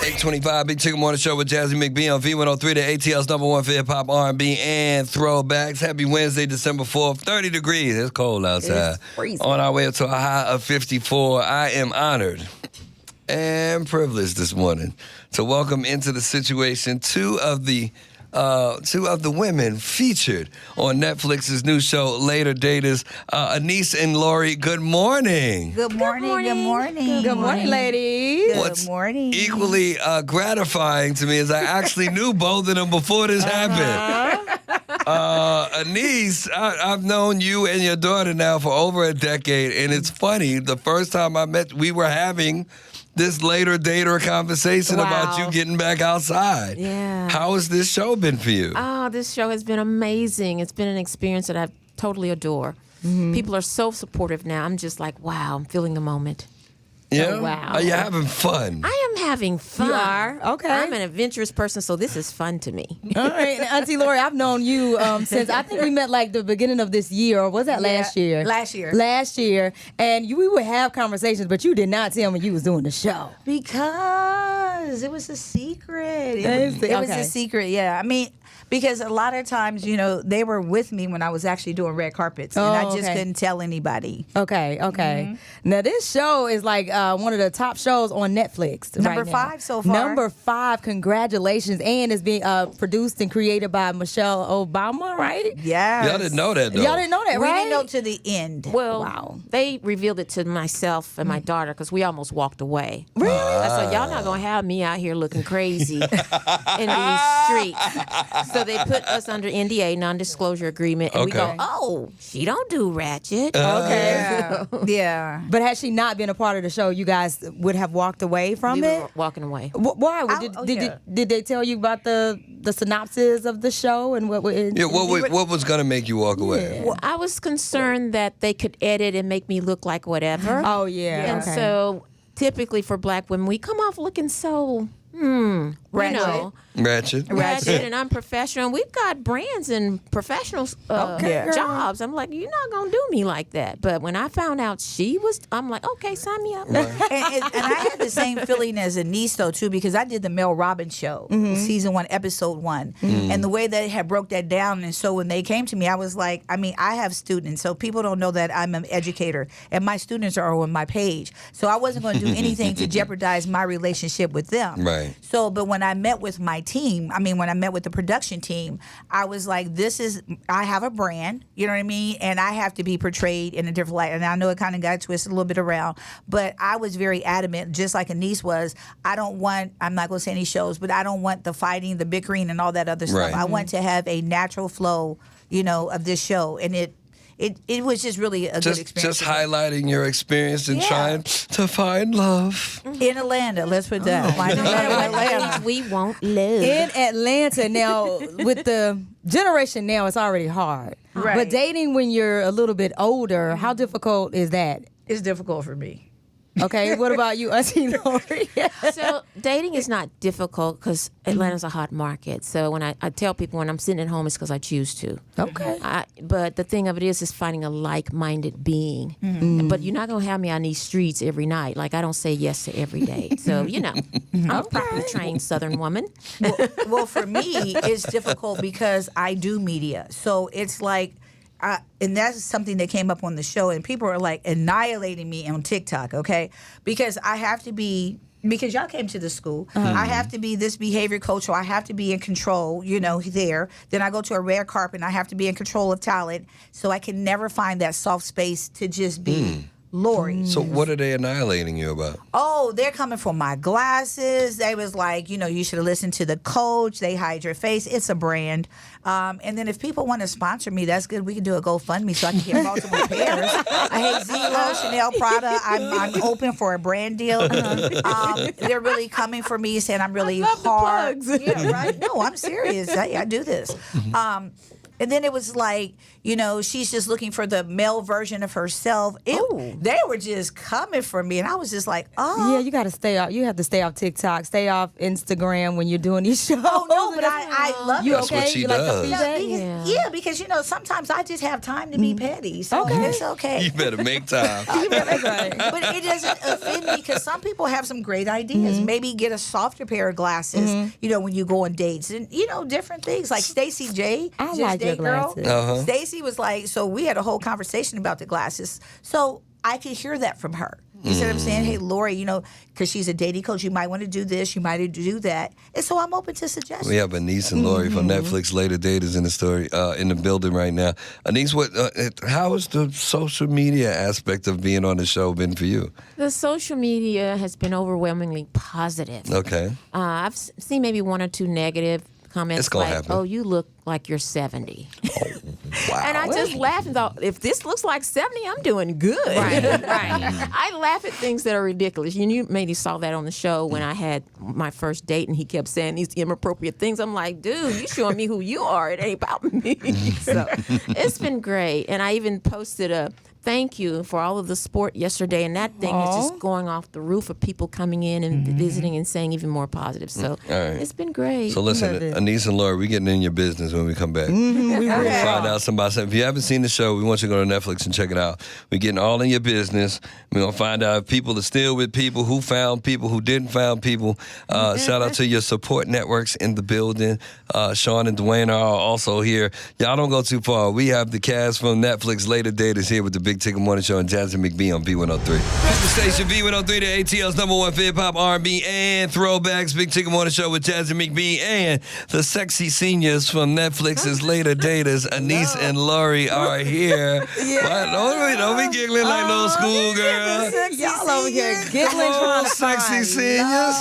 825, Big Tigger Morning Show with Jazzy McBee on V103, the ATL's #1 for hip-hop, R&B, and throwbacks. Happy Wednesday, December 4th, 30 degrees. It's cold outside. It's freezing. On our way up to a high of 54. I am honored and privileged this morning to welcome into the situation two of the women featured on Netflix's new show, Later Daters, Anise and Willie. Good morning. Good morning. Good morning. Good morning, ladies. What's Good morning. equally gratifying to me is I actually knew both of them before this happened. Anise, I've known you and your daughter now for over a decade, and it's funny. The first time I met, we were having this Later Dater conversation about you getting back outside. Yeah. How has this show been for you? Oh, this show has been amazing. It's been an experience that I totally adore. Mm-hmm. People are so supportive now. I'm just like, wow, I'm feeling the moment. Yeah? Oh, wow. Are you having fun? I am having fun. You are? Okay. I'm an adventurous person, so this is fun to me. All right, Auntie Lori, I've known you since I think we met like the beginning of this year, or was that last year? Last year. Last year, and we would have conversations, but you did not tell me you was doing the show. Because it was a secret. It was Okay. a secret, yeah. I mean, because a lot of times, they were with me when I was actually doing red carpets, and I just couldn't tell anybody. Okay. Mm-hmm. Now this show is like one of the top shows on Netflix. Number right now. 5 so far. Number 5, congratulations, and it's being produced and created by Michelle Obama, right? Yes. Y'all didn't know that, though. Y'all didn't know that, We right? didn't know to the end. Well, Wow. they revealed it to myself and my daughter because we almost walked away. Really? I said, y'all not going to have me out here looking crazy in these streets. So they put us under NDA, non-disclosure agreement, and we Okay. go, oh, she don't do ratchet. Okay. Yeah. But had she not been a part of the show, you guys would have walked away from We it? were walking away. Why? Oh, yeah. Did they tell you about the synopsis of the show and what? Yeah, what was going to make you walk away? Well, I was concerned that they could edit and make me look like whatever. Oh yeah. And so typically for black women, we come off looking so, Ratchet. Ratchet. and unprofessional. We've got brands and professional Okay, jobs. I'm like, you're not going to do me like that. But when I found out she was, I'm like, okay, sign me up. and I had the same feeling as Anise, though, too, because I did the Mel Robbins show, season 1, episode 1. And the way they had broke that down, and so when they came to me, I was like, I have students, so people don't know that I'm an educator, and my students are on my page. So I wasn't going to do anything to jeopardize my relationship with them. Right. So, but when I met with my team, when I met with the production team, I was like, I have a brand, you know what I mean? And I have to be portrayed in a different light. And I know it kind of got twisted a little bit around, but I was very adamant, just like Anise was. I'm not going to say any shows, but I don't want the fighting, the bickering, and all that other stuff. Right. I want to have a natural flow, of this show. And it was just really a good experience. Just highlighting your experience and trying to find love. In Atlanta, let's put that. No matter what age we won't live. In Atlanta now, with the generation now, it's already hard. Right. But dating when you're a little bit older, how difficult is that? It's difficult for me. Okay, what about you, Auntie Lori? So dating is not difficult because Atlanta's a hot market. So when I tell people when I'm sitting at home, it's because I choose to. Okay. But the thing of it is finding a like-minded being. But you're not going to have me on these streets every night. Like, I don't say yes to every date. So, I'm a properly trained Southern woman. Well, for me, it's difficult because I do media. So it's like, and that's something that came up on the show, and people are like annihilating me on TikTok, okay? Because I have to be, because y'all came to the school, I have to be this behavior coach, or I have to be in control, there. Then I go to a red carpet, and I have to be in control of talent, so I can never find that soft space to just be Lori. So what are they annihilating you about? Oh, they're coming for my glasses. They was like, you should have listened to the coach. They hide your face. It's a brand. And then if people want to sponsor me, that's good. We can do a GoFundMe so I can get multiple pairs. I hate Zelo, Chanel, Prada. I'm open for a brand deal. They're really coming for me, saying I'm really hard. Yeah, right. No, I'm serious. I do this. And then it was like, she's just looking for the male version of herself. They were just coming for me, and I was just like, oh. Yeah, you got to stay off. You have to stay off TikTok, stay off Instagram when you're doing these shows. Oh, no, but I love You it. That's what okay? she You like the does. feedback? Yeah, because sometimes I just have time to be petty, so it's okay. You better make time. That's right. But it doesn't offend me because some people have some great ideas. Maybe get a softer pair of glasses, when you go on dates and different things. Like Stacey J, I Just like your Date Girl. glasses. Stacey was like, so we had a whole conversation about the glasses. So I could hear that from her. You see what I'm saying? Hey, Lori, because she's a dating coach, you might want to do this, you might do that. And so I'm open to suggestions. We have Anise and Lori from Netflix Later Daters in the story in the building right now. Anise, how has the social media aspect of being on the show been for you? The social media has been overwhelmingly positive. Okay. I've seen maybe one or two negative comments It's gonna like, happen. "Oh, you look like you're 70." Wow. And I just laughed and thought, if this looks like 70, I'm doing good. Right. I laugh at things that are ridiculous. You maybe saw that on the show when I had my first date and he kept saying these inappropriate things. I'm like, dude, you showing me who you are. It ain't about me. So it's been great. And I even posted a thank you for all of the support yesterday, and that thing is just going off the roof of people coming in and visiting and saying even more positive. So it's been great. So listen, Anise and Laura, we're getting in your business when we come back. We're going to find out something about something. If you haven't seen the show, we want you to go to Netflix and check it out. We're getting all in your business. We're going to find out if people are still with people, who found people, who didn't found people. Shout out to your support networks in the building. Sean and Dwayne are also here. Y'all don't go too far. We have the cast from Netflix Later Daters here with the Big Tigger Morning Show and Jasmine McBee on B103. This is the station B103, the ATL's #1 hip-hop, R&B, and throwbacks. Big Tigger Morning Show with Jasmine McBee and the sexy seniors from Netflix's Later Daters. Anise and Lori are here. What? Don't be giggling like little schoolgirl. Y'all over here giggling Come on, trying to sexy find seniors.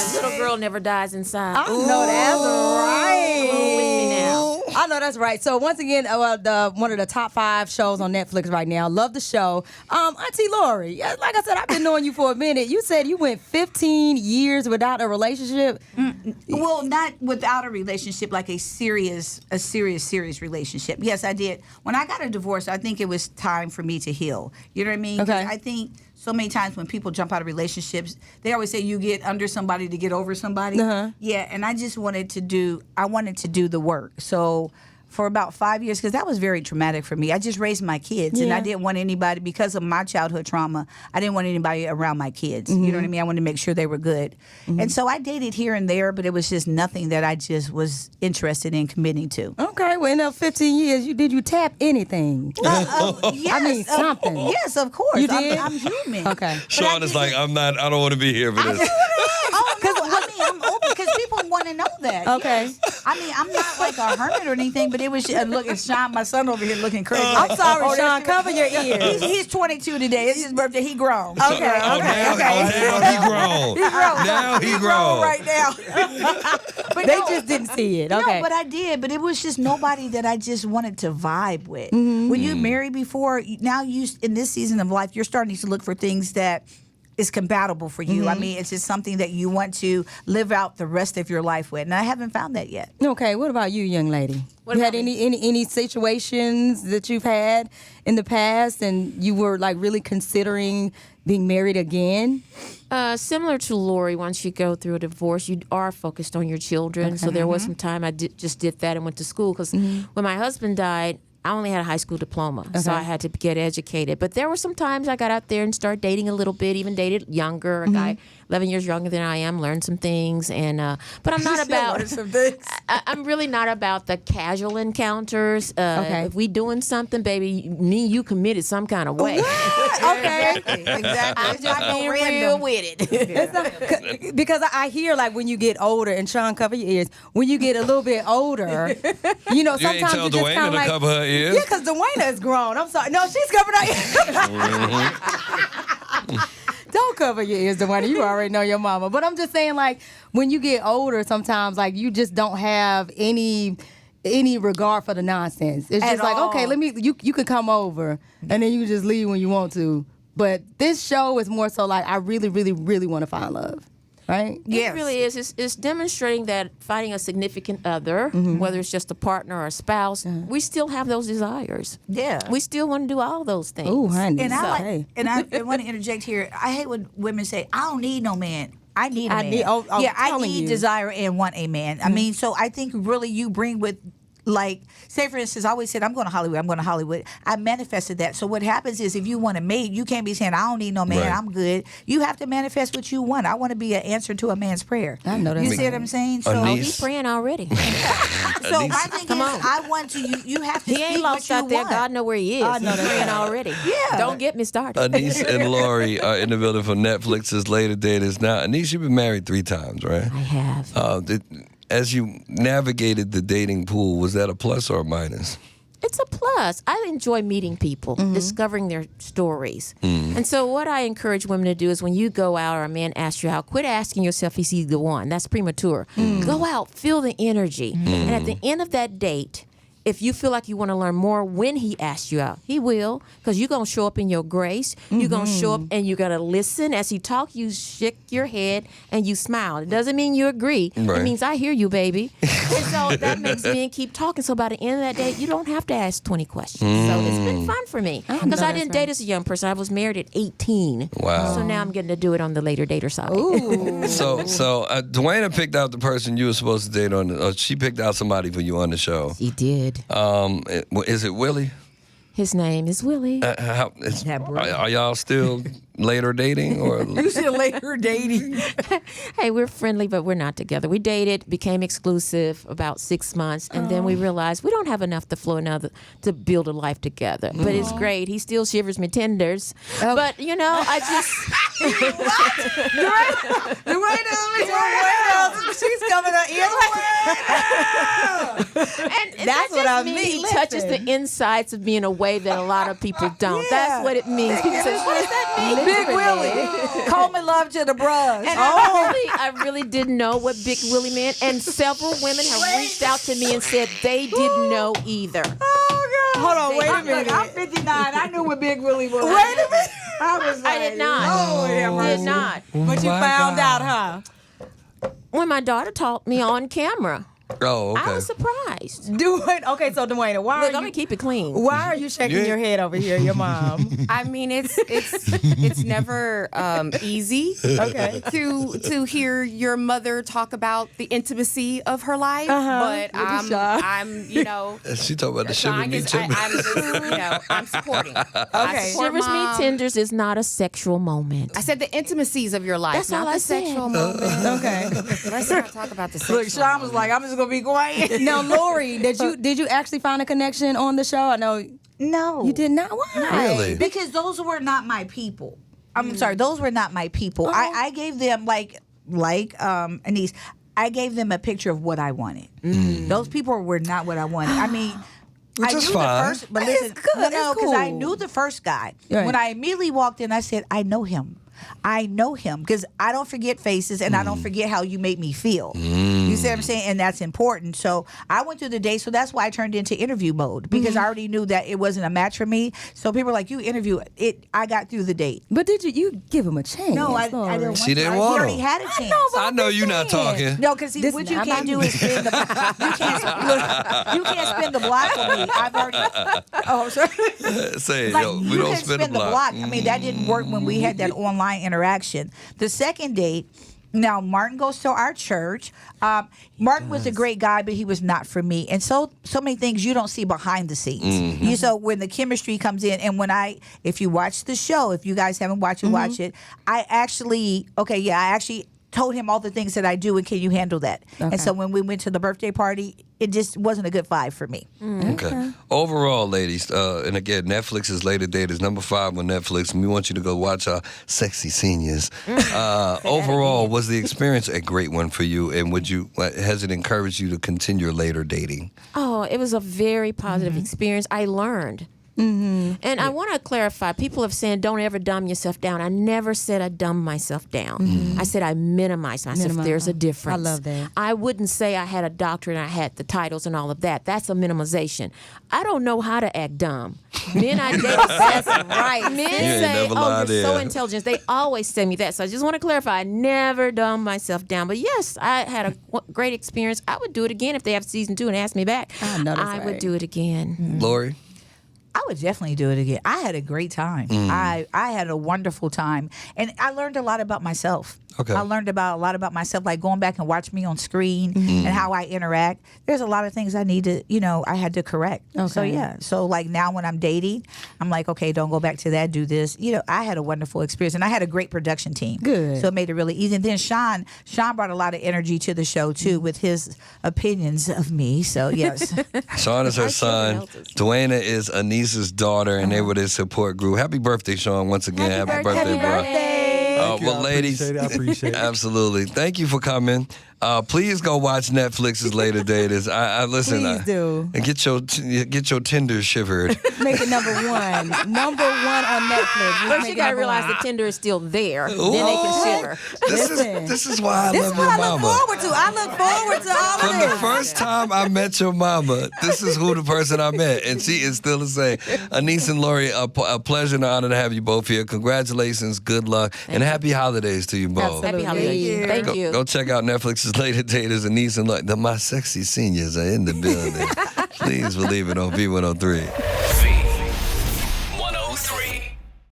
The little girl never dies inside. I know that's right. Come on with me now. I know that's right. So once again, one of the top 5 shows on Netflix right now. Love the show. Auntie Lori, like I said, I've been knowing you for a minute. You said you went 15 years without a relationship. Well, not without a relationship, like a serious relationship. Yes, I did. When I got a divorce, I think it was time for me to heal. You know what I mean? Okay. I think so many times when people jump out of relationships, they always say you get under somebody to get over somebody. Yeah, and I just wanted to do the work. So for about 5 years, because that was very traumatic for me. I just raised my kids, and I didn't want anybody, because of my childhood trauma, I didn't want anybody around my kids. You know what I mean? I wanted to make sure they were good. And so I dated here and there, but it was just nothing that I just was interested in committing to. Okay, well, in those 15 years, did you tap anything? Yes, I mean, something. Yes, of course. You did? I'm human. Okay. Sean is like, I don't want to be here for this. I'm open because people want to know that. Okay. Yes. I mean, I'm not like a hermit or anything, but it was look at Sean, my son over here looking crazy. I'm sorry, Sean. Cover your ears. He's 22 today. It's his birthday. He grown. Now he grown. Now he grown. Right now. But They just didn't see it. Okay. No, but I did. But it was just nobody that I just wanted to vibe with. When you're married before, now in this season of life, you're starting to look for things that is compatible for you. I mean, it's just something that you want to live out the rest of your life with. And I haven't found that yet. Okay, what about you, young lady? What You about had me? any situations that you've had in the past and you were like really considering being married again? Similar to Lori, once you go through a divorce, you are focused on your children. So there was some time I just did that and went to school because when my husband died, I only had a high school diploma, so I had to get educated. But there were some times I got out there and started dating a little bit, even dated younger, a guy 11 years younger than I am, learned some things. And but I'm not about some things. I'm really not about the casual encounters. If we doing something, baby, me and you committed some kind of way. Okay. Exactly. I'm It's not just no being real random. with it. Because I hear like when you get older, and Sean, cover your ears, when you get a little bit older, you know, You ain't sometimes tell you just Dwayne kind of to like... cover her ears. Yeah, because Dwayna is grown. I'm sorry. No, she's covered her ears. Don't cover your ears, Dwayna. You already know your mama. But I'm just saying, like, when you get older, sometimes, like, you just don't have any regard for the nonsense. It's At just like, all. okay, you could come over, and then you can just leave when you want to. But this show is more so like, I really, really, really want to find love. Right? Yes. It really is. It's demonstrating that finding a significant other, whether it's just a partner or a spouse, we still have those desires. Yeah. We still want to do all those things. Ooh, honey. And I Okay. want to interject here. I hate when women say, "I don't need no man." I need a man. I need desire and want a man. I mean, so I think really you bring with. Like, say for instance, I always said, I'm going to Hollywood. I manifested that. So what happens is if you want a mate, you can't be saying, I don't need no man, I'm good. You have to manifest what you want. I want to be an answer to a man's prayer. I know that. You see what I'm saying? So he's praying already. So my thing is, I want to, you have to He ain't lost out there. God know where he is. I know he's praying already. Yeah. Don't get me started. Anise and Lori are in the building for Netflix's Later Daters. Now, Anise, you've been married 3 times, right? I have. As you navigated the dating pool, was that a plus or a minus? It's a plus. I enjoy meeting people, discovering their stories. And so what I encourage women to do is when you go out or a man asks you out, quit asking yourself if he's the one. That's premature. Go out, feel the energy. And at the end of that date, if you feel like you want to learn more when he asks you out, he will, because you're going to show up in your grace. You're going to show up and you're going to listen. As he talks, you shake your head and you smile. It doesn't mean you agree. Right. It means I hear you, baby. And so that makes men keep talking. So by the end of that day, you don't have to ask 20 questions. So it's been fun for me. Because I didn't date as a young person. I was married at 18. Wow. So now I'm getting to do it on the later dater side. Ooh. So Dwayna picked out the person you were supposed to date on. She picked out somebody for you on the show. He did. Is it Willie? His name is Willie. Are y'all still later dating? Or You still later dating? Hey, we're friendly, but we're not together. We dated, became exclusive about 6 months, and then we realized we don't have enough to build a life together. But it's great. He still shivers me tenders. But, you know, I just... She's coming her ears and that's what I mean. He touches the insides of me in a way that a lot of people don't. That's what it means. People say, what does that mean? Big Willie. Call me love to the bros. And I really didn't know what Big Willie meant. And several women have reached out to me and said they didn't know either. Oh, God. Hold on, wait a minute. I'm 59. I knew what Big Willie was. Wait a minute. I did not. Did not. But you found out, huh? When my daughter taught me on camera. Oh, okay. I was surprised. Okay, so Dwayna, Look, I'm gonna keep it clean. Why are you shaking your head over here, your mom? I mean, it's never easy. Okay. To hear your mother talk about the intimacy of her life, but I'm She talking about the shiver me tenders. I'm supporting. Okay. Shivers me tenders is not a sexual moment. I said the intimacies of your life, That's not all I the said. sexual moment. Okay. Let's not talk about the sexual. Look, Sean was like, I'm just gonna be quiet. Now, Lori, did you actually find a connection on the show? I know No. you did not. Why? Really? Because those were not my people. I'm sorry, those were not my people. I gave them like Anise, I gave them a picture of what I wanted. Those people were not what I wanted. I mean, Which is fine. the first, but listen, because I knew the first guy. Right. When I immediately walked in, I said, I know him because I don't forget faces and I don't forget how you make me feel. You see what I'm saying? And that's important. So I went through the day. So that's why I turned into interview mode because I already knew that it wasn't a match for me. So people were like, you interview it. I got through the date. But did you give him a chance? No, I didn't want She to. didn't He want already him. had a chance. I know you're not talking. No, because what you can't do is spin the you can't spin the block for me. I've already. Oh, sorry. Say, Like, we you don't can spin spin the block. I mean, that didn't work when we had that online interaction. The second date. Now, Martin goes to our church. Martin was a great guy, but he was not for me. And so many things you don't see behind the scenes. So when the chemistry comes in, and if you watch the show, if you guys haven't watched it, watch it. I actually told him all the things that I do, and can you handle that? Okay. And so when we went to the birthday party, it just wasn't a good vibe for me. Okay. Overall, ladies, and again, Netflix is Later Daters, number 5 on Netflix, and we want you to go watch our sexy seniors. Overall, was the experience a great one for you, and has it encouraged you to continue later dating? Oh, it was a very positive experience. I learned. And I want to clarify, people have said don't ever dumb yourself down. I never said I dumbed myself down. I said I minimized myself. There's a difference. I love that. I wouldn't say I had a doctorate and I had the titles and all of that. That's a minimization. I don't know how to act dumb. Men I date, that's right. Men say, oh, you're so intelligent. They always say me that. So I just want to clarify, I never dumbed myself down. But yes, I had a great experience. I would do it again if they have season 2 and ask me back. I would do it again. Lori? I would definitely do it again. I had a great time. I had a wonderful time. And I learned a lot about myself. Okay. I learned a lot about myself, like going back and watch me on screen and how I interact. There's a lot of things I need to, I had to correct. Okay. So yeah. So like now when I'm dating, I'm like, okay, don't go back to that. Do this. I had a wonderful experience, and I had a great production team. Good. So it made it really easy. And then Sean brought a lot of energy to the show too with his opinions of me. So yes. Sean is her son. Dwayna is Anise's daughter, and they were their support group. Happy birthday, Sean, once again. Happy birthday, bro. Thank you. Well, ladies, I appreciate it. Absolutely. Thank you for coming. Please go watch Netflix's Later Daters. I listen. Please do. And get your Tinder shivered. Make it number one. Number one on Netflix. First, you gotta realize the Tinder is still there. Then they can shiver. This is why I This love is your what I look mama. forward to. I look forward to all From of the this. first time I met your mama, this is who the person I met, and she is still the same. Anise and Lori, a pleasure and an honor to have you both here. Congratulations, good luck, and happy holidays to you both. Happy holidays. Thank you. Go check out Netflix's Later Daters. Anise and Lori. My sexy seniors are in the building. Please believe it on V103.